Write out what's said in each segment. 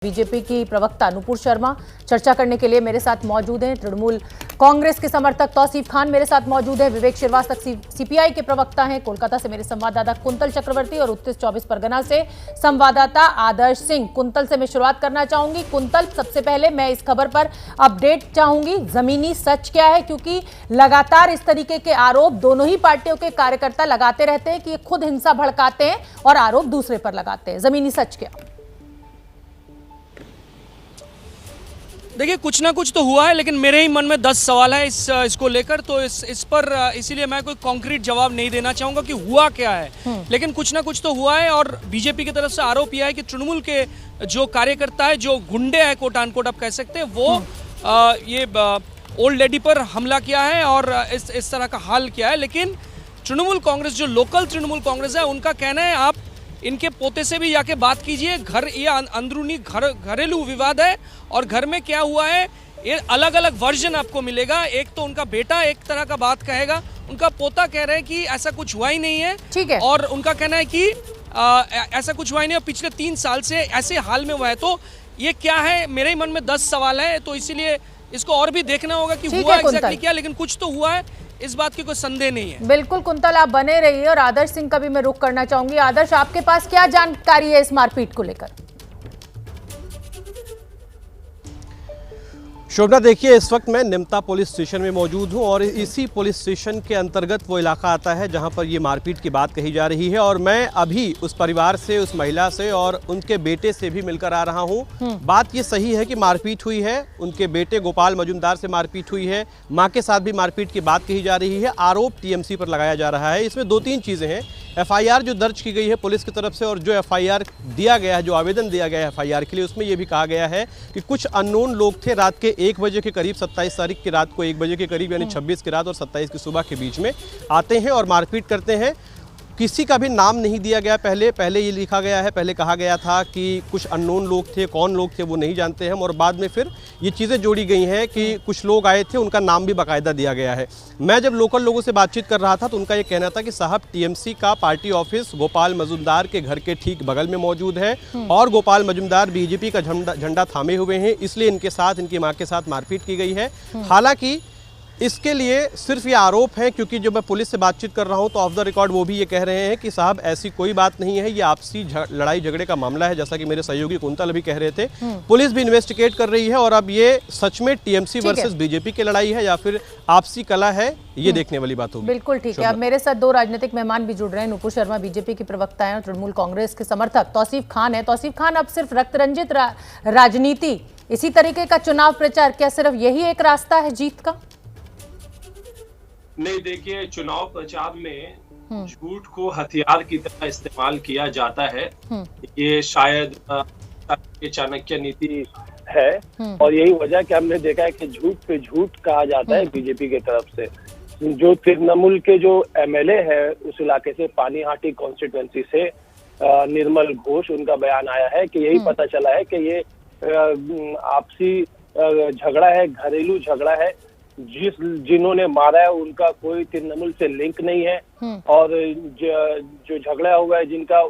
BJP की प्रवक्ता नुपुर शर्मा चर्चा करने के लिए मेरे साथ मौजूद हैं। तृणमूल कांग्रेस के समर्थक तौसीफ खान मेरे साथ मौजूद हैं। विवेक श्रीवास्तव सीपीआई के प्रवक्ता हैं। कोलकाता से मेरे संवाददाता कुंतल चक्रवर्ती और उत्तर 24 परगना से संवाददाता आदर्श सिंह। कुंतल से मैं शुरुआत करना चाहूंगी। कुंतल, सबसे पहले मैं इस खबर पर अपडेट चाहूंगी, जमीनी सच क्या है, क्योंकि लगातार इस तरीके के आरोप दोनों ही पार्टियों के कार्यकर्ता लगाते रहते हैं कि ये खुद हिंसा भड़काते हैं और आरोप दूसरे पर लगाते हैं। जमीनी सच क्या? देखिए, कुछ ना कुछ तो हुआ है, लेकिन मेरे ही मन में 10 सवाल है इसको लेकर। तो इस पर इसीलिए मैं कोई कॉन्क्रीट जवाब नहीं देना चाहूंगा कि हुआ क्या है, लेकिन कुछ ना कुछ तो हुआ है। और बीजेपी की तरफ से आरोप यह है कि तृणमूल के जो कार्यकर्ता है, जो गुंडे हैं कोट अनकोट आप कह सकते हैं, वो ये ओल्ड लेडी पर हमला किया है और इस तरह का हाल किया है। लेकिन तृणमूल कांग्रेस, जो लोकल तृणमूल कांग्रेस है, उनका कहना है आप इनके पोते से भी जाके बात कीजिए। ये अंदरूनी घरेलू विवाद है और घर में क्या हुआ है ये अलग अलग वर्जन आपको मिलेगा। एक तो उनका बेटा एक तरह का बात कहेगा, उनका पोता कह रहे हैं कि ऐसा कुछ हुआ ही नहीं है, ठीक है, और उनका कहना है कि ऐसा कुछ हुआ ही नहीं और पिछले 3 साल से ऐसे हाल में हुआ है। तो ये क्या है, मेरे ही मन में 10 सवाल है, तो इसीलिए इसको और भी देखना होगा कि हुआ एग्जैक्टली क्या, लेकिन कुछ तो हुआ है, इस बात की कोई संदेह नहीं है। बिल्कुल कुंतल, आप बने रहिए। और आदर्श सिंह का भी मैं रुख करना चाहूंगी। आदर्श, आपके पास क्या जानकारी है इस मारपीट को लेकर? शोभना, देखिए, इस वक्त मैं निमता पुलिस स्टेशन में मौजूद हूं और इसी पुलिस स्टेशन के अंतर्गत वो इलाका आता है जहां पर ये मारपीट की बात कही जा रही है। और मैं अभी उस परिवार से, उस महिला से और उनके बेटे से भी मिलकर आ रहा हूं। बात ये सही है कि मारपीट हुई है, उनके बेटे गोपाल मजुमदार से मारपीट हुई है, मां के साथ भी मारपीट की बात कही जा रही है। आरोप टीएमसी पर लगाया जा रहा है। इसमें 2-3 चीज़ें हैं। एफआईआर जो दर्ज की गई है पुलिस की तरफ से, और जो एफआईआर दिया गया है, जो आवेदन दिया गया है एफआईआर के लिए, उसमें यह भी कहा गया है कि कुछ अननोन लोग थे रात के 1 बजे के करीब, 27 तारीख की रात को 1 बजे के करीब, यानी 26 की रात और 27 की सुबह के बीच में आते हैं और मारपीट करते हैं। किसी का भी नाम नहीं दिया गया। पहले ये लिखा गया है, पहले कहा गया था कि कुछ अननोन लोग थे, कौन लोग थे वो नहीं जानते हम, और बाद में फिर ये चीज़ें जोड़ी गई हैं कि कुछ लोग आए थे, उनका नाम भी बाकायदा दिया गया है। मैं जब लोकल लोगों से बातचीत कर रहा था तो उनका ये कहना था कि साहब, टीएमसी का पार्टी ऑफिस गोपाल मजुमदार के घर के ठीक बगल में मौजूद है और गोपाल मजुमदार बीजेपी का झंडा थामे हुए हैं, इसलिए इनके साथ, इनकी माँ के साथ मारपीट की गई है। हालांकि इसके लिए सिर्फ ये आरोप है, क्योंकि जो मैं पुलिस से बातचीत कर रहा हूं तो ऑफ द रिकॉर्ड वो भी ये कह रहे हैं कि साहब ऐसी कोई बात नहीं है, ये आपसी लड़ाई झगड़े का मामला है, जैसा कि मेरे सहयोगी कुंतल अभी कह रहे थे। पुलिस भी इन्वेस्टिगेट कर रही है और अब ये सच में टीएमसी वर्सेस बीजेपी की लड़ाई है या फिर आपसी कला है, ये देखने वाली बात होगी। बिल्कुल ठीक है। अब मेरे साथ 2 राजनीतिक मेहमान भी जुड़ रहे हैं। नुपुर शर्मा बीजेपी की प्रवक्ता हैं और तृणमूल कांग्रेस के समर्थक तौसीफ खान है। तौसीफ खान, अब सिर्फ रक्त रंजित राजनीति, इसी तरीके का चुनाव प्रचार, क्या सिर्फ यही एक रास्ता है जीत का? नहीं, देखिए, चुनाव प्रचार में झूठ को हथियार की तरह इस्तेमाल किया जाता है। ये शायद चाणक्य नीति है और यही वजह कि हमने देखा है कि झूठ पे झूठ कहा जाता है बीजेपी की तरफ से। जो तृणमूल के जो एमएलए है उस इलाके से, पानीहाटी कॉन्स्टिट्यूएंसी से, निर्मल घोष, उनका बयान आया है कि यही पता चला है कि ये आपसी झगड़ा है, घरेलू झगड़ा है। जिन्होंने मारा है उनका कोई तृणमूल से लिंक नहीं है, और जो झगड़ा हुआ है, जिनका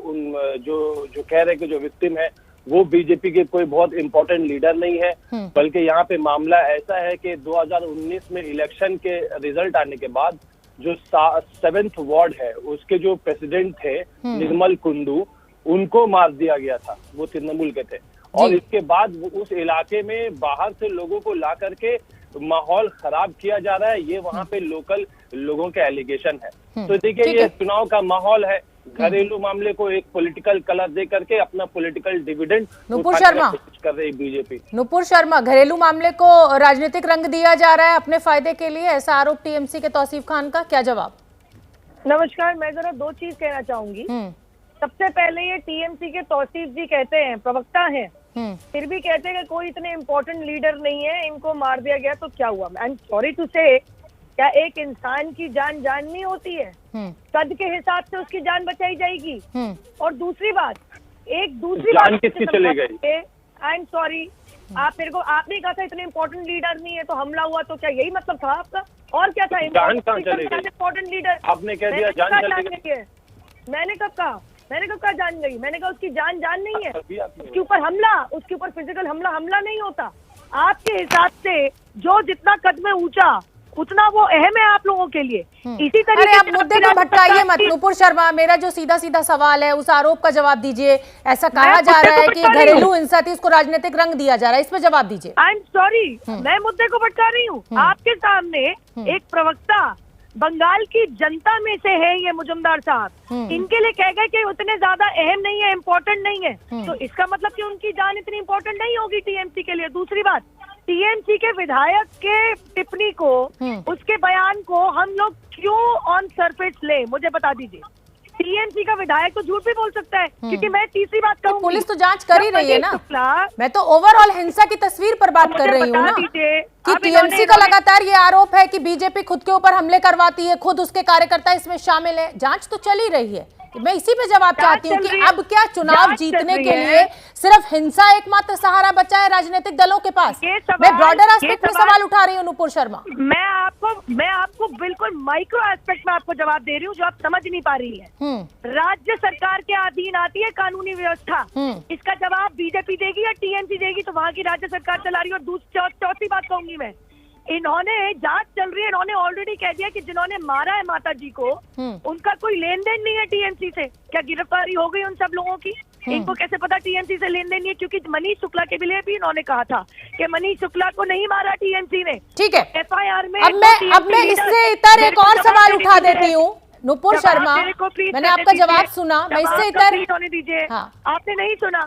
जो कह रहे कि जो विक्टिम है वो बीजेपी के कोई बहुत इंपॉर्टेंट लीडर नहीं है, बल्कि यहाँ पे मामला ऐसा है कि 2019 में इलेक्शन के रिजल्ट आने के बाद जो 7th वार्ड है उसके जो प्रेसिडेंट थे निर्मल कुंडू, उनको मार दिया गया था, वो तृणमूल के थे। और इसके बाद उस इलाके में बाहर से लोगों को ला करके माहौल खराब किया जा रहा है, ये वहाँ पे लोकल लोगों के एलिगेशन है। तो देखिए, ये चुनाव का माहौल है, घरेलू मामले को एक पॉलिटिकल कलर दे करके अपना पॉलिटिकल डिविडेंड नुपुर शर्मा कर रही बीजेपी। नुपुर शर्मा, घरेलू मामले को राजनीतिक रंग दिया जा रहा है अपने फायदे के लिए, ऐसा आरोप टीएमसी के तौसीफ खान का, क्या जवाब? नमस्कार, मैं जरा 2 चीज कहना चाहूंगी। सबसे पहले, ये टीएमसी के तौसीफ जी कहते हैं, प्रवक्ता हैं, फिर भी कहते हैं कि कोई इतने इम्पोर्टेंट लीडर नहीं है, इनको मार दिया गया तो क्या हुआ। आई एम सॉरी टू से, क्या एक इंसान की जान नहीं होती है? कद के हिसाब से उसकी जान बचाई जाएगी। और दूसरी बात, जान किसकी चली गई? आई एम सॉरी, आप मेरे को आपने कहा था इतने इम्पोर्टेंट लीडर नहीं है तो हमला हुआ, तो क्या यही मतलब था आपका? और क्या था? जान कहाँ चली गई? इम्पोर्टेंट लीडर आपने कह दिया जान चली गई। मैंने कब कहा? मैंने कहा जान गई, मैंने कहा उसकी जान नहीं है, उसके ऊपर हमला, उसके ऊपर फिजिकल हमला नहीं होता। आपके हिसाब से जो जितना कद में ऊंचा उतना वो अहम है आप लोगों के लिए। इसी तरीके अरे आप मुद्दे को भटकाइए मत नुपुर शर्मा, मेरा जो सीधा सवाल है उस आरोप का जवाब दीजिए। ऐसा कहा जा रहा है कि घरेलू हिंसा थी, उसको राजनीतिक रंग दिया जा रहा है, इस पे जवाब दीजिए। आई एम सॉरी, मैं मुद्दे को भटका रही हूँ। आपके सामने एक प्रवक्ता बंगाल की जनता में से है ये मुजुमदार साहब, इनके लिए कह गए कि उतने ज्यादा अहम नहीं है, इम्पोर्टेंट नहीं है, तो इसका मतलब कि उनकी जान इतनी इम्पोर्टेंट नहीं होगी टीएमसी के लिए। दूसरी बात, टीएमसी के विधायक के टिप्पणी को, उसके बयान को हम लोग क्यों ऑन सरफेस ले, मुझे बता दीजिए। टीएमसी का विधायक तो झूठ भी बोल सकता है, क्योंकि मैं तीसरी बात कहूंगी, पुलिस तो जांच कर ही रही है ना। मैं तो ओवरऑल हिंसा की तस्वीर पर बात कर रही हूँ ना, कि टीएमसी का लगातार ये आरोप है कि बीजेपी खुद के ऊपर हमले करवाती है, खुद उसके कार्यकर्ता इसमें शामिल है। जांच तो चल ही रही है, मैं इसी पे जवाब चाहती हूँ कि अब क्या चुनाव जीतने के लिए सिर्फ हिंसा एकमात्र सहारा बचा है राजनीतिक दलों के पास? मैं ब्रॉडर एस्पेक्ट में सवाल उठा रही हूँ नुपुर शर्मा। मैं आपको बिल्कुल माइक्रो एस्पेक्ट में आपको जवाब दे रही हूँ, जो आप समझ नहीं पा रही है। राज्य सरकार के अधीन आती है कानूनी व्यवस्था, इसका जवाब बीजेपी देगी या टीएमसी देगी, तो वहाँ की राज्य सरकार चला रही है। और चौथी बात कहूंगी मैं, इन्होंने जांच चल रही है, इन्होंने ऑलरेडी कह दिया कि जिन्होंने मारा है माता जी को उनका कोई लेन देन नहीं है टीएमसी से। क्या गिरफ्तारी हो गई उन सब लोगों की? इनको कैसे पता टीएमसी से लेन देन नहीं है? क्योंकि मनीष शुक्ला के लिए भी इन्होंने कहा था कि मनीष शुक्ला को नहीं मारा टीएमसी ने। ठीक है, एफआईआर में अब मैं इससे इतर एक और सवाल उठा देती हूँ नुपुर शर्मा, मैंने आपका जवाब सुना, मैं इससे इतर होने दीजिए। आपने नहीं सुना?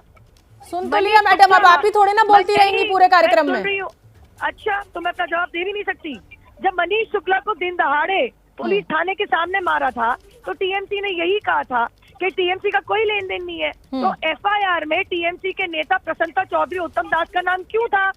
सुन तो लिया मैडम, अब आप ही थोड़े ना बोलती रहेंगी पूरे कार्यक्रम में। अच्छा, तो मैं अपना जवाब दे भी नहीं सकती? जब मनीष शुक्ला को दिन दहाड़े पुलिस थाने के सामने मारा था तो टीएमसी ने यही कहा था कि टीएमसी का कोई लेन देन नहीं है। तो एफआईआर में टीएमसी के नेता प्रसन्नता चौधरी उत्तम दास का नाम क्यों था?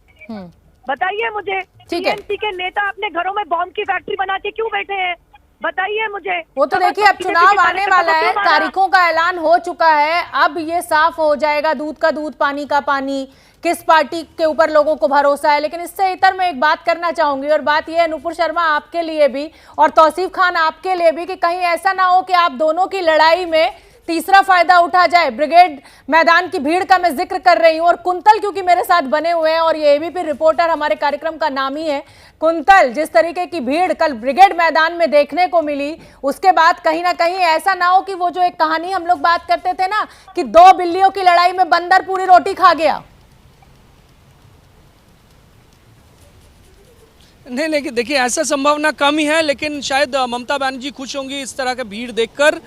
बताइए मुझे। टीएमसी के नेता अपने घरों में बॉम्ब की फैक्ट्री बना के क्यों बैठे हैं? बताइए मुझे। वो तो देखिए, अब चुनाव आने वाला है, तारीखों का ऐलान हो चुका है, अब ये साफ हो जाएगा दूध का दूध पानी का पानी, किस पार्टी के ऊपर लोगों को भरोसा है। लेकिन इससे इतर मैं एक बात करना चाहूंगी, और बात यह है नुपुर शर्मा आपके लिए भी और तौसीफ खान आपके लिए भी, कि कहीं ऐसा ना हो कि आप दोनों की लड़ाई में तीसरा फायदा उठा जाए। ब्रिगेड मैदान की भीड़ का मैं जिक्र कर रही हूं, और कुंतल क्योंकि मेरे साथ बने हुए हैं और ये एबीपी रिपोर्टर हमारे कार्यक्रम का नाम ही है। कुंतल, जिस तरीके की भीड़ कल ब्रिगेड मैदान में देखने को मिली, उसके बाद कहीं ना कहीं ऐसा ना हो कि वो जो एक कहानी हम लोग बात करते थे ना कि दो बिल्लियों की लड़ाई में बंदर पूरी रोटी खा गया। नहीं, लेकिन देखिए ऐसा संभावना कम ही है, लेकिन शायद ममता बनर्जी खुश होंगी इस तरह का भीड़ देखकर,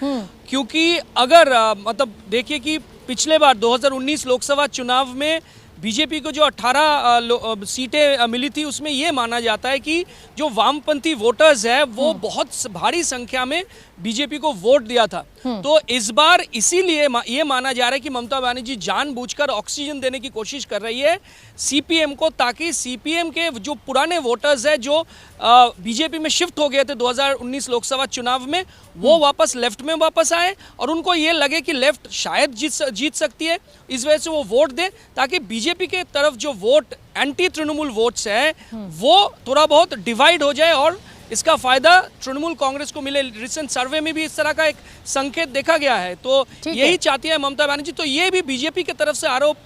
क्योंकि अगर मतलब देखिए कि पिछले बार 2019 लोकसभा चुनाव में बीजेपी को जो 18 सीटें मिली थी, उसमें ये माना जाता है कि जो वामपंथी वोटर्स है वो बहुत भारी संख्या में बीजेपी को वोट दिया था। तो इस बार इसीलिए ये माना जा रहा है कि ममता बनर्जी जानबूझकर ऑक्सीजन देने की कोशिश कर रही है सीपीएम को, ताकि सीपीएम के जो पुराने वोटर्स है जो बीजेपी में शिफ्ट हो गए थे 2019 लोकसभा चुनाव में, वो वापस लेफ्ट में वापस आए और उनको ये लगे कि लेफ्ट शायद जीत सकती है, इस वजह से वो वोट दे, ताकि बीजेपी के तरफ जो वोट एंटी तृणमूल वोट्स है वो थोड़ा बहुत डिवाइड हो जाए और इसका फायदा तृणमूल कांग्रेस को मिले। रिसेंट सर्वे में भी इस तरह का एक संकेत देखा गया है, तो यही चाहती है ममता बनर्जी। तो ये भी बीजेपी की तरफ से आरोप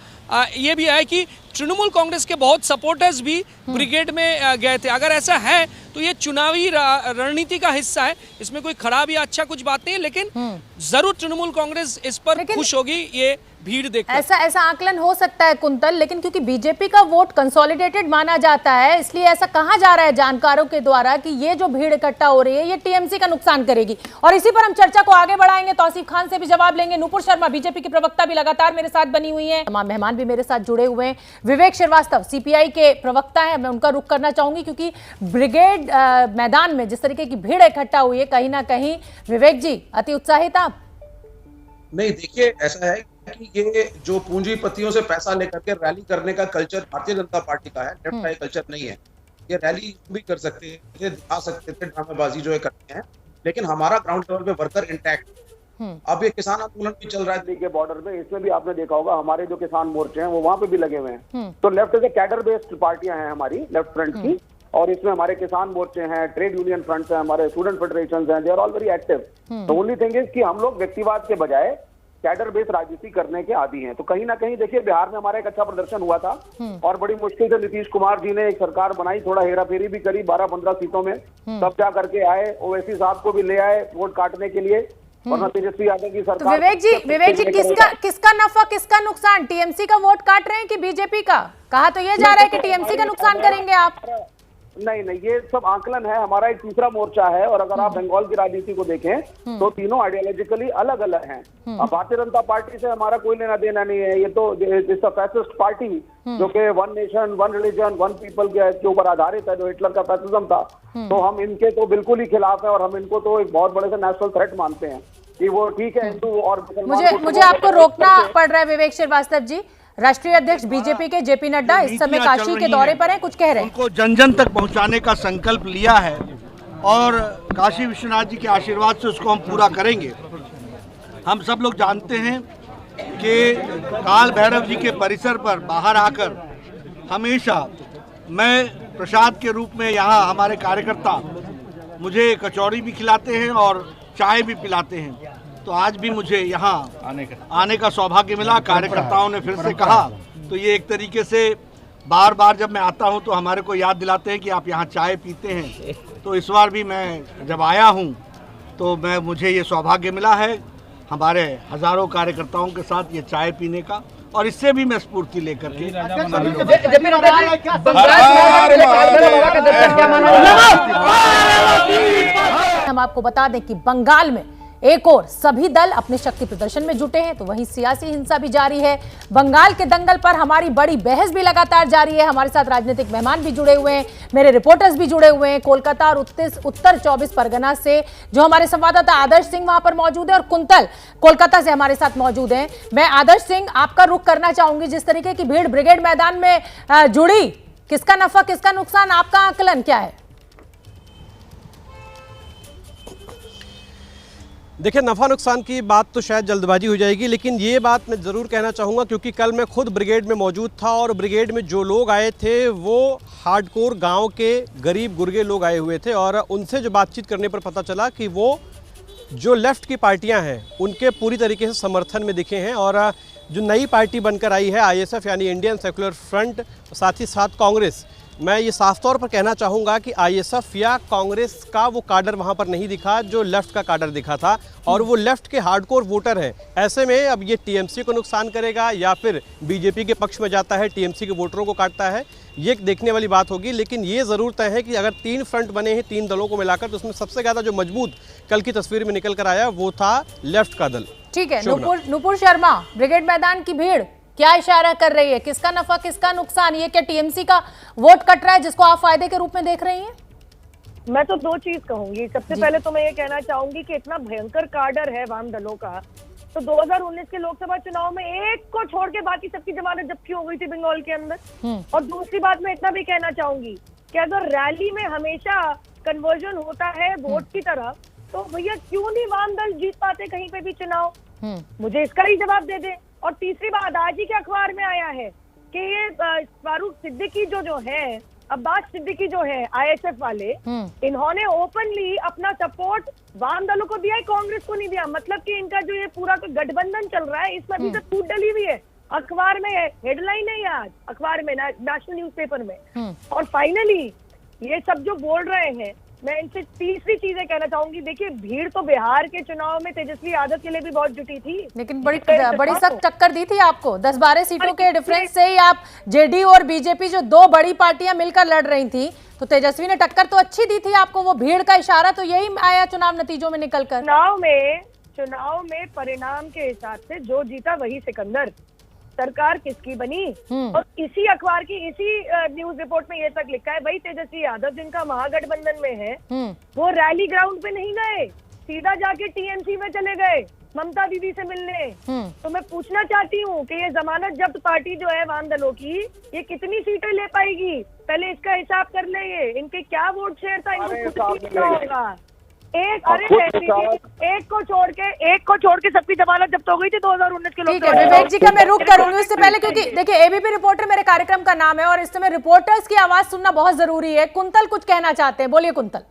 ये भी है कि तृणमूल कांग्रेस के बहुत सपोर्टर्स भी ब्रिगेड में गए थे। अगर ऐसा है तो ये चुनावी रणनीति का हिस्सा है, इसमें कोई खराब या अच्छा कुछ बात नहीं है, लेकिन जरूर तृणमूल कांग्रेस इस पर खुश होगी ये भीड़ देखकर। ऐसा आकलन हो सकता है कुंतल, लेकिन क्योंकि बीजेपी का वोट कंसोलिडेटेड माना जाता है, इसलिए ऐसा कहा जा रहा है जानकारों के द्वारा कि ये जो भीड़ इकट्ठा हो रही है ये टीएमसी का नुकसान करेगी। और इसी पर हम चर्चा को आगे बढ़ाएंगे, तौसीफ खान से भी जवाब लेंगे। नुपुर शर्मा बीजेपी की प्रवक्ता भी लगातार मेरे साथ बनी हुई है, तमाम मेहमान भी मेरे साथ जुड़े हुए हैं। विवेक श्रीवास्तव सीपीआई के प्रवक्ता है, मैं उनका रुख करना चाहूंगी, क्योंकि ब्रिगेड मैदान में जिस तरीके की भीड़ इकट्ठा हुई है, कहीं ना कहीं विवेक जी अति उत्साहित आप? नहीं, देखिए ऐसा है कि ये जो पूंजीपतियों से पैसा लेकर के रैली करने का कल्चर भारतीय जनता पार्टी का है, लेफ्ट का ये कल्चर नहीं है। ये रैली भी कर सकते थे, दिखा सकते थे, ड्रामेबाजी जो है करते हैं, लेकिन हमारा ग्राउंड लेवल पे वर्कर इंटैक्ट। अब ये किसान आंदोलन भी चल रहा है दिल्ली के बॉर्डर पे, इसमें भी आपने देखा होगा हमारे जो किसान मोर्चे हैं वो वहां पे भी लगे हुए हैं। तो लेफ्ट से कैडर बेस्ड पार्टियां हैं हमारी लेफ्ट फ्रंट की, और इसमें हमारे किसान मोर्चे हैं, ट्रेड यूनियन फ्रंट्स हैं, हमारे स्टूडेंट फेडरेशन हैं, they are all very active. The only thing is कि हम लोग व्यक्तिवाद के बजाय कैडर बेस्ड राजनीति करने के आदी हैं। तो कहीं ना कहीं देखिए बिहार में हमारा एक अच्छा प्रदर्शन हुआ था और बड़ी मुश्किल से नीतीश कुमार जी ने एक सरकार बनाई, थोड़ा हेरा फेरी भी करी 12-15 सीटों में, तब जा करके आए, ओवैसी साहब को भी ले आए वोट काटने के लिए और तेजस्वी यादव की सरकार। तो विवेक जी किसका नफा किसका नुकसान? टीएमसी का वोट काट रहे हैं कि बीजेपी का? कहा तो ये जा रहा है कि टीएमसी का नुकसान करेंगे आप। नहीं, ये सब आंकलन है, हमारा एक तीसरा मोर्चा है और अगर आप बंगाल की राजनीति को देखें तो तीनों आइडियोलॉजिकली अलग अलग हैं। अब भारतीय जनता पार्टी से हमारा कोई लेना देना नहीं है, ये तो इट्स अ फैसिस्ट पार्टी जो कि one nation one religion one people के ऊपर आधारित है, जो हिटलर का फैसिज्म था। तो हम इनके तो बिल्कुल ही खिलाफ है और हम इनको तो एक बहुत बड़े से नेशनल थ्रेट मानते हैं कि वो ठीक है हिंदू और मुझे आपको रोकना पड़ रहा है विवेक श्रीवास्तव जी। राष्ट्रीय अध्यक्ष बीजेपी के जेपी नड्डा इस समय काशी के दौरे पर हैं, कुछ कह रहे हैं। उनको जन जन तक पहुंचाने का संकल्प लिया है और काशी विश्वनाथ जी के आशीर्वाद से उसको हम पूरा करेंगे। हम सब लोग जानते हैं कि काल भैरव जी के परिसर पर बाहर आकर हमेशा मैं प्रसाद के रूप में यहाँ हमारे कार्यकर्ता मुझे कचौड़ी भी खिलाते हैं और चाय भी पिलाते हैं। तो आज भी मुझे यहाँ आने का सौभाग्य मिला, कार्यकर्ताओं ने फिर से कहा, तो ये एक तरीके से बार बार जब मैं आता हूँ तो हमारे को याद दिलाते हैं कि आप यहाँ चाय पीते हैं। तो इस बार भी मैं जब आया हूँ तो मुझे ये सौभाग्य मिला है हमारे हजारों कार्यकर्ताओं के साथ ये चाय पीने का, और इससे भी मैं स्फूर्ति लेकर के हम आपको बता दें कि बंगाल में एक और सभी दल अपने शक्ति प्रदर्शन में जुटे हैं, तो वहीं सियासी हिंसा भी जारी है। बंगाल के दंगल पर हमारी बड़ी बहस भी लगातार जारी है। हमारे साथ राजनीतिक मेहमान भी जुड़े हुए हैं, मेरे रिपोर्टर्स भी जुड़े हुए हैं कोलकाता और उत्तर 24 परगना से, जो हमारे संवाददाता आदर्श सिंह वहां पर मौजूद है और कुंतल कोलकाता से हमारे साथ मौजूद हैं। मैं आदर्श सिंह आपका रुख करना चाहूंगी, जिस तरीके की भीड़ ब्रिगेड मैदान में जुड़ी, किसका नफा किसका नुकसान, आपका आकलन क्या है? देखिए, नफ़ा नुकसान की बात तो शायद जल्दबाजी हो जाएगी, लेकिन ये बात मैं ज़रूर कहना चाहूँगा क्योंकि कल मैं खुद ब्रिगेड में मौजूद था और ब्रिगेड में जो लोग आए थे वो हार्डकोर गांव के गरीब गुर्गे लोग आए हुए थे और उनसे जो बातचीत करने पर पता चला कि वो जो लेफ़्ट की पार्टियां हैं उनके पूरी तरीके से समर्थन में दिखे हैं और जो नई पार्टी बनकर आई है ISF यानी इंडियन सेकुलर फ्रंट, साथ ही साथ कांग्रेस, मैं ये साफ तौर पर कहना चाहूँगा कि ISF या कांग्रेस का वो काडर वहाँ पर नहीं दिखा जो लेफ़्ट का काडर दिखा था और वो लेफ़्ट के हार्डकोर वोटर हैं। ऐसे में अब ये TMC को नुकसान करेगा या फिर बीजेपी के पक्ष में जाता है, TMC के वोटरों को काटता है, ये देखने वाली बात होगी। लेकिन ये ज़रूर तय है कि अगर 3 फ्रंट बने हैं 3 दलों को मिलाकर, तो उसमें सबसे ज़्यादा जो मजबूत कल की तस्वीर में निकल कर आया वो था लेफ़्ट का दल। ठीक है, नुपुर शर्मा, ब्रिगेड मैदान की भीड़ क्या इशारा कर रही है? किसका नफा किसका नुकसान? ये क्या TMC का वोट कट रहा है जिसको आप फायदे के रूप में देख रही हैं? मैं तो 2 चीज कहूंगी। सबसे पहले तो मैं ये कहना चाहूंगी कि इतना भयंकर काडर है वाम दलों का, तो 2019 के लोकसभा चुनाव में एक को छोड़ के बाकी सबकी जमानत जब्ती हो गई थी बंगाल के अंदर। और दूसरी बात मैं इतना भी कहना चाहूंगी कि अगर रैली में हमेशा कन्वर्जन होता है वोट की तरफ, तो भैया क्यों नहीं वाम दल जीत पाते कहीं पे भी चुनाव? मुझे इसका ही जवाब दे दे। और तीसरी बात आज ही के अखबार में आया है कि ये फारूक सिद्दीकी जो है, अब्बास सिद्दीकी जो है ISF वाले, इन्होंने ओपनली अपना सपोर्ट वाम दलों को दिया है, कांग्रेस को नहीं दिया। मतलब कि इनका जो ये पूरा गठबंधन चल रहा है इसमें अभी तक टूट डली हुई है। अखबार में हेडलाइन है आज अखबार में, नेशनल न्यूज़पेपर में। और फाइनली ये सब जो बोल रहे हैं, मैं इनसे तीसरी चीजें कहना चाहूंगी। देखिए, भीड़ तो बिहार के चुनाव में तेजस्वी यादव के लिए भी बहुत जुटी थी, लेकिन बड़ी सख्त टक्कर दी थी आपको। 10-12 सीटों के डिफरेंस से ही आप जेडीयू और बीजेपी जो 2 बड़ी पार्टियां मिलकर लड़ रही थी, तो तेजस्वी ने टक्कर तो अच्छी दी थी आपको। वो भीड़ का इशारा तो यही आया चुनाव नतीजों में निकलकर। चुनाव में परिणाम के हिसाब से जो जीता वही सिकंदर। सरकार किसकी बनी? और इसी अखबार की इसी न्यूज रिपोर्ट में ये तक लिखा है, भाई तेजस्वी यादव जिनका महागठबंधन में है वो रैली ग्राउंड पे नहीं गए, सीधा जाके TMC में चले गए ममता दीदी से मिलने। तो मैं पूछना चाहती हूँ कि ये जमानत जब्त पार्टी जो है वाम दलों की, ये कितनी सीटें ले पाएगी? पहले इसका हिसाब कर ले, ये इनके क्या वोट शेयर था, इनको खुद पूछना होगा। एक को छोड़ के सबकी जमानत जब्त हो गई थी 2019 के लोग। विवेक जी का मैं रुख करूंगी उससे पहले, क्योंकि देखिए ABP रिपोर्टर मेरे कार्यक्रम का नाम है और इस समय रिपोर्टर्स की आवाज सुनना बहुत जरूरी है। कुंतल कुछ कहना चाहते हैं, बोलिए कुंतल।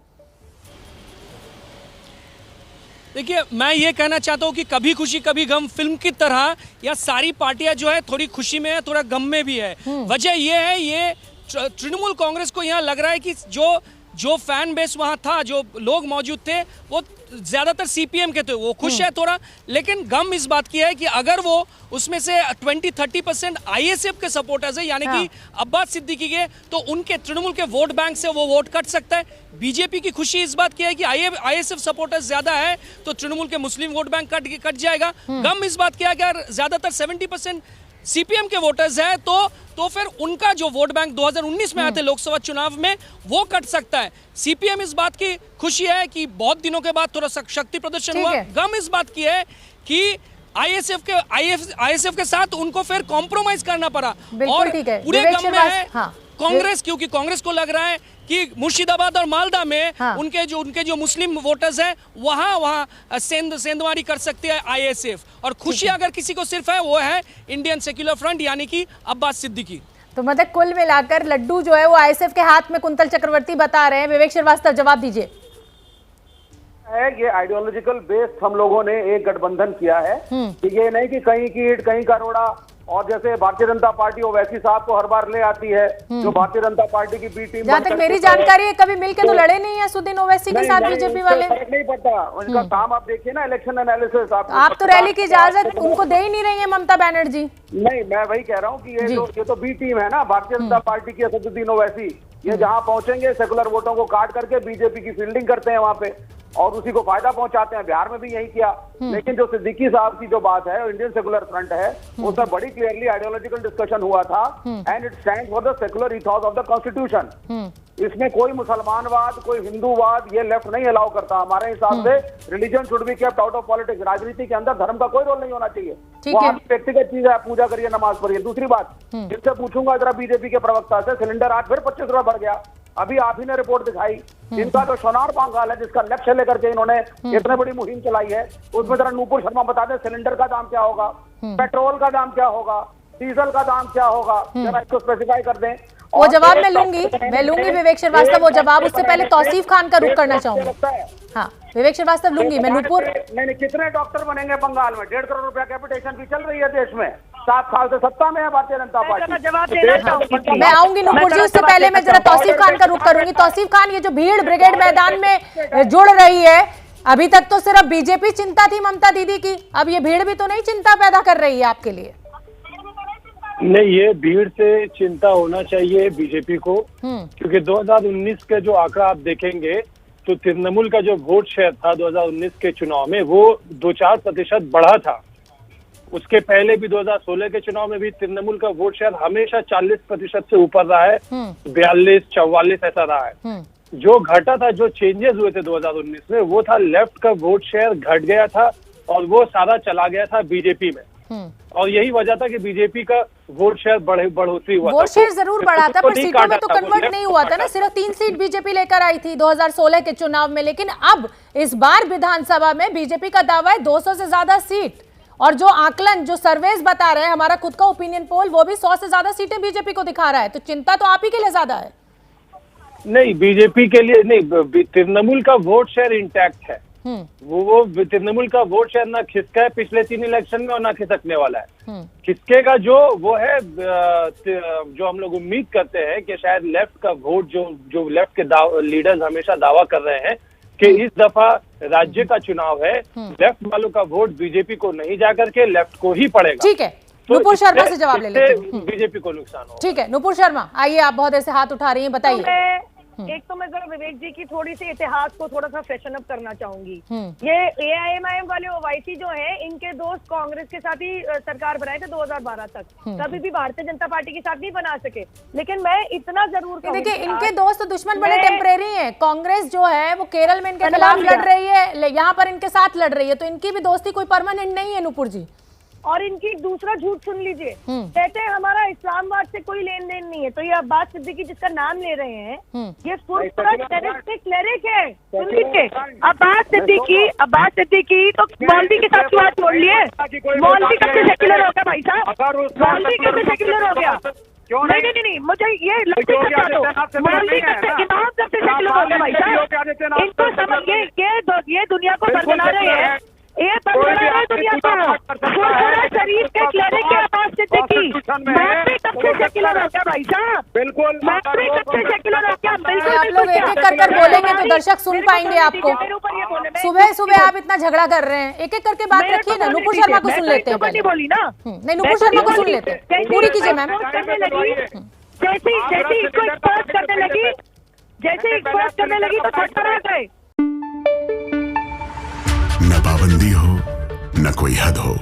देखिए, मैं ये कहना चाहता हूँ कि कभी खुशी कभी गम फिल्म की तरह या सारी पार्टियां जो है थोड़ी खुशी में है, थोड़ा गम में भी है। वजह ये है, ये तृणमूल कांग्रेस को यहाँ लग रहा है कि जो फैन बेस वहाँ था, जो लोग मौजूद थे, वो ज़्यादातर सीपीएम के थे, वो खुश है थोड़ा। लेकिन गम इस बात की है कि अगर वो उसमें से 20-30% आईएसएफ के सपोर्टर्स है, यानी कि अब्बास सिद्दीकी के, तो उनके तृणमूल के वोट बैंक से वो वोट कट सकता है। बीजेपी की खुशी इस बात की है कि आईएसएफ सपोर्टर्स ज्यादा है तो तृणमूल के मुस्लिम वोट बैंक कट जाएगा। गम इस बात की है कि अगर ज्यादातर 70% सीपीएम के वोटर्स है तो फिर उनका जो वोट बैंक 2019 में आए थे लोकसभा चुनाव में, वो कट सकता है। सीपीएम इस बात की खुशी है कि बहुत दिनों के बाद थोड़ा शक्ति प्रदर्शन हुआ। गम इस बात की है कि आईएसएफ के साथ उनको फिर कॉम्प्रोमाइज करना पड़ा। और पूरे गम में है कांग्रेस, क्योंकि कांग्रेस को लग रहा है कि मुर्शिदाबाद और मालदा में उनके जो मुस्लिम वोटर्स हैं वहाँ सेंधमारी कर सकती है आईएसएफ। और खुशी अगर किसी को सिर्फ है, वो है इंडियन सेक्युलर फ्रंट यानी कि अब्बास सिद्दीकी। तो मतलब कुल मिलाकर लड्डू जो है वो आईएसएफ के हाथ में कुंतल चक्रवर्ती बता रहे हैं। विवेक श्रीवास्तव, जवाब दीजिए। ये आइडियोलॉजिकल बेस्ड हम लोगों ने एक गठबंधन किया है कि ये नहीं कि कहीं की ईंट कहीं का रोड़ा, और जैसे भारतीय जनता पार्टी ओवैसी साहब को हर बार ले आती है, जो भारतीय जनता पार्टी की बी टीम। जहाँ तक मेरी जानकारी है, कभी मिलके तो लड़े नहीं है सुदीन ओवैसी के साथ बीजेपी वाले। नहीं पता उनका काम, आप देखिए ना इलेक्शन एनालिसिस। आप तो रैली की इजाजत उनको दे ही नहीं रही है ममता बनर्जी। नहीं, मैं वही कह रहा हूँ कि ये तो बी टीम है ना भारतीय जनता पार्टी की, असदुद्दीन ओवैसी। ये जहाँ पहुंचेंगे सेकुलर वोटों को काट करके बीजेपी की फील्डिंग करते हैं वहां पे, और उसी को फायदा पहुंचाते हैं। बिहार में भी यही किया। लेकिन जो सिद्दीकी साहब की जो बात है, इंडियन सेकुलर फ्रंट है, उसमें बड़ी क्लियरली आइडियोलॉजिकल डिस्कशन हुआ था, and it stands for the secular ethos of the constitution. इसमें कोई मुसलमानवाद, कोई हिंदूवाद, ये लेफ्ट नहीं अलाउ करता। हमारे हिसाब से religion should be kept out of politics. राजनीति के अंदर धर्म का कोई रोल नहीं होना चाहिए। वो आपकी व्यक्तिगत चीज है, पूजा करिए, नमाज पढ़िए। दूसरी बात, जिससे पूछूंगा जरा बीजेपी के प्रवक्ता से, सिलेंडर आज फिर 25 रुपए बढ़ गया। अभी आप ही ने रिपोर्ट दिखाई, इनका जो सोनार बंगाल है, जिसका लक्ष्य लेकर के इन्होंने इतने बड़ी मुहिम चलाई है, उसमें जरा नूपुर शर्मा बता दें सिलेंडर का दाम क्या होगा, पेट्रोल का दाम क्या होगा, डीजल का दाम क्या होगा, जरा इसको स्पेसिफाई कर दें। वो जवाब मैं लूंगी विवेक श्रीवास्तव वो जवाब। उससे पहले तौसीफ खान का रुख करना चाहूंगा। हाँ, विवेक श्रीवास्तव लूंगी मैं। नूपुर, नहीं, कितने डॉक्टर बनेंगे बंगाल में? 1.5 करोड़ रुपया कैपिटेशन भी चल रही है देश में। 7 साल से सत्ता में है भारतीय जनता पार्टी। जवाब देना चाहूंगी। मैं आऊंगी नूपुर जी, उससे पहले मैं जरा तौसीफ खान का रुख करूंगी। तौसीफ खान, ये जो भीड़ ब्रिगेड मैदान में जुड़ रही है, अभी तक तो सिर्फ बीजेपी चिंता थी ममता दीदी की, अब ये भीड़ भी तो नहीं चिंता पैदा कर रही है आपके लिए? नहीं, ये भीड़ से चिंता होना चाहिए बीजेपी को, क्योंकि 2019 के जो आंकड़ा आप देखेंगे तो तृणमूल का जो वोट शेयर था 2019 के चुनाव में, वो 2-4% बढ़ा था। उसके पहले भी 2016 के चुनाव में भी तृणमूल का वोट शेयर हमेशा 40% से ऊपर रहा है, 42-44 ऐसा रहा है। जो घटा था, जो चेंजेस हुए थे 2019 में, वो था लेफ्ट का वोट शेयर घट गया था और वो सारा चला गया था बीजेपी में। और यही वजह था कि बीजेपी का वोट शेयर बढ़ोतरी हुआ। वोट शेयर जरूर बढ़ा था, पर सीटों में तो कन्वर्ट नहीं हुआ था ना। सिर्फ 3 सीट बीजेपी लेकर आई थी 2016 के चुनाव में, लेकिन अब इस बार विधानसभा में बीजेपी का दावा है 200 से ज्यादा सीट। और जो आकलन, जो सर्वेस बता रहे हैं, हमारा खुद का ओपिनियन पोल, वो भी 100 से ज्यादा सीटें बीजेपी को दिखा रहा है। तो चिंता तो आप ही के लिए ज्यादा है। नहीं, बीजेपी के लिए नहीं, तृणमूल का वोट शेयर इंटैक्ट है। वो तृणमूल का वोट शेयर ना खिसका है पिछले 3 इलेक्शन में और ना खिसकने वाला है। खिसकेगा जो वो है, जो हम लोग उम्मीद करते हैं कि शायद लेफ्ट का वोट, जो लेफ्ट के लीडर्स हमेशा दावा कर रहे हैं कि इस दफा राज्य का चुनाव है, लेफ्ट वालों का वोट बीजेपी को नहीं जाकर के लेफ्ट को ही पड़ेगा। ठीक है, तो नूपुर शर्मा से जवाब ले लेते हैं। बीजेपी को नुकसान हो। ठीक है, नूपुर शर्मा आइए, आप बहुत देर से हाथ उठा रही हैं, बताइए। एक तो मैं जरा विवेक जी की थोड़ी सी इतिहास को थोड़ा सा फ्रेशन अप करना चाहूंगी। ये एआईएमआईएम वाले ओवैसी जो है, इनके दोस्त कांग्रेस के साथ ही सरकार बनाए थे 2012 तक। कभी भी भारतीय जनता पार्टी के साथ नहीं बना सके। लेकिन मैं इतना जरूर देखिए, इनके दोस्त तो दुश्मन बड़े टेम्परेरी हैं। कांग्रेस जो है वो केरल में इनके खिलाफ लड़ रही है, यहाँ पर इनके साथ लड़ रही है, तो इनकी भी दोस्ती कोई परमानेंट नहीं है नूपुर जी। और इनकी दूसरा झूठ सुन लीजिए, कहते हैं हमारा इस्लामाबाद से कोई लेन देन नहीं है। तो ये अब्बास सिद्दीकी जिसका नाम ले रहे हैं, ये फुल टेररिस्टिक क्लेरिक है। सुन लीजिए, अब्बास सिद्दीकी तो मौलवी के साथ छोड़ लिए। मौलवी कब से सेक्युलर हो गया भाई साहब? मौलवी कब से सेक्युलर हो गया? क्यों नहीं, मुझे ये लगती है इमाम जब से सेक्युलर हो गए भाई साहब, इनको समझ ये दुनिया को बना रहे हैं, ये बना रहे हैं दुनिया को। पूरा शरीफ के क्लिनिक के आवाज से देखी, मैं भी तब से सेक्युलर हो गया भाई साहब, बिल्कुल मैं भी तब से सेक्युलर हो गया। बिल्कुल आप लोग एक एक कर बोलेंगे तो दर्शक सुन पाएंगे आपको। सुबह सुबह आप इतना झगड़ा कर रहे हैं, एक एक करके बात रखिए ना। नुपुर शर्मा को सुन लेते हैं पहले। बोली ना, नहीं, नुपुर शर्मा को सुन लेते हैं, पूरी कीजिए मैम। जैसे इसको एक्सपोज करने लगी, जैसे एक्सपोज करने लगी तो थरथरा गए। न पाबंदी हो न कोई हद हो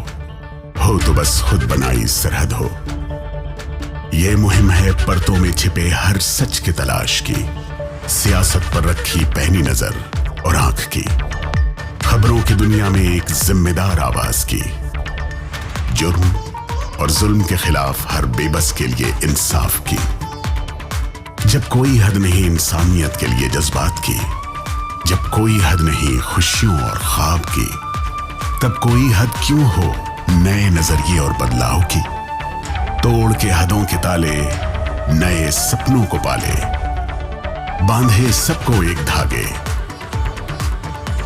तो बस खुद बनाई सरहद हो। ये मुहिम है परतों में छिपे हर सच की तलाश की, सियासत पर रखी पैनी नजर और आंख की, खबरों की दुनिया में एक जिम्मेदार आवाज की, जुर्म और जुल्म के खिलाफ हर बेबस के लिए इंसाफ की। जब कोई हद नहीं इंसानियत के लिए जज्बात की, जब कोई हद नहीं खुशियों और ख्वाब की, तब कोई हद क्यों हो नए नजरिए और बदलाव की। तोड़ के हदों के ताले नए सपनों को पाले, बांधे सबको एक धागे,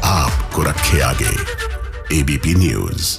आपको रखे आगे एबीपी न्यूज।